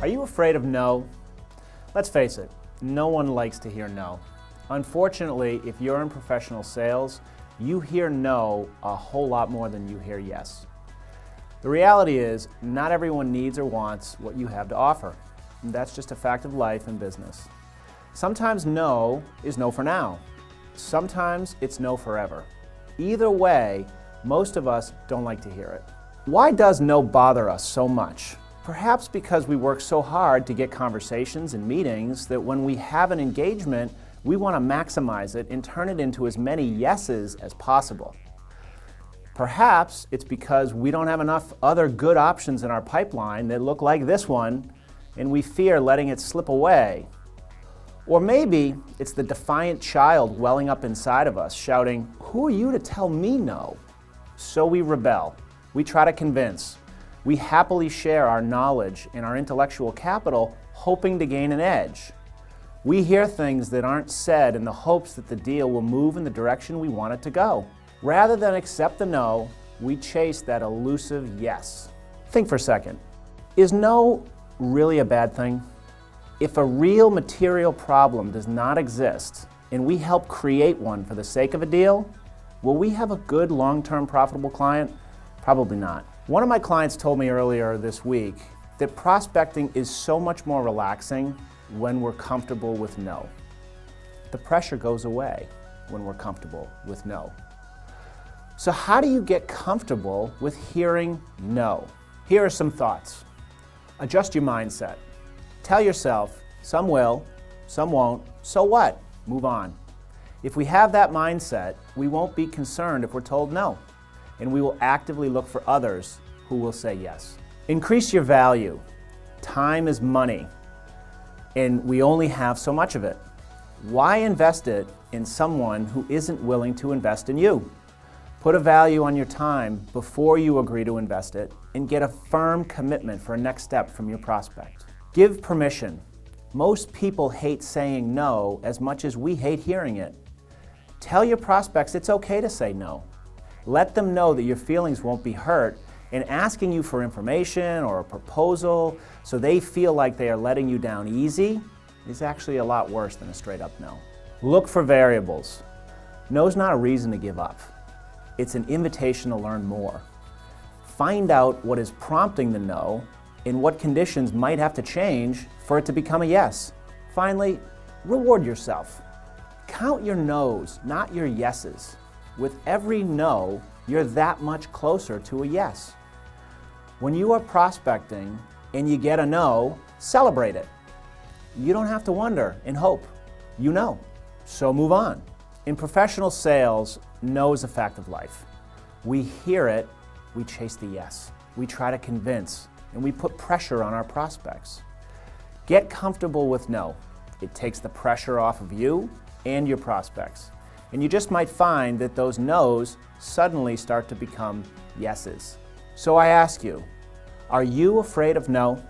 Are you afraid of no? Let's face it, no one likes to hear no. Unfortunately, if you're in professional sales, you hear no a whole lot more than you hear yes. The reality is, not everyone needs or wants what you have to offer. And that's just a fact of life and business. Sometimes no is no for now. Sometimes it's no forever. Either way, most of us don't like to hear it. Why does no bother us so much? Perhaps because we work so hard to get conversations and meetings that when we have an engagement, we want to maximize it and turn it into as many yeses as possible. Perhaps it's because we don't have enough other good options in our pipeline that look like this one, and we fear letting it slip away. Or maybe it's the defiant child welling up inside of us, shouting, "Who are you to tell me no?" So we rebel. We try to convince. We happily share our knowledge and our intellectual capital, hoping to gain an edge. We hear things that aren't said in the hopes that the deal will move in the direction we want it to go. Rather than accept the no, we chase that elusive yes. Think for a second. Is no really a bad thing? If a real material problem does not exist and we help create one for the sake of a deal, will we have a good long-term profitable client? Probably not. One of my clients told me earlier this week that prospecting is so much more relaxing when we're comfortable with no. The pressure goes away when we're comfortable with no. So how do you get comfortable with hearing no? Here are some thoughts. Adjust your mindset. Tell yourself, some will, some won't, so what? Move on. If we have that mindset, we won't be concerned if we're told no, and we will actively look for others who will say yes. Increase your value. Time is money, and we only have so much of it. Why invest it in someone who isn't willing to invest in you? Put a value on your time before you agree to invest it, and get a firm commitment for a next step from your prospect. Give permission. Most people hate saying no as much as we hate hearing it. Tell your prospects it's okay to say no. Let them know that your feelings won't be hurt, and asking you for information or a proposal so they feel like they are letting you down easy is actually a lot worse than a straight up no. Look for variables. No's not a reason to give up. It's an invitation to learn more. Find out what is prompting the no and what conditions might have to change for it to become a yes. Finally, reward yourself. Count your no's, not your yeses. With every no, you're that much closer to a yes. When you are prospecting and you get a no, celebrate it. You don't have to wonder and hope. You know, so move on. In professional sales, no is a fact of life. We hear it, we chase the yes. We try to convince, and we put pressure on our prospects. Get comfortable with no. It takes the pressure off of you and your prospects. And you just might find that those no's suddenly start to become yeses. So I ask you, are you afraid of no?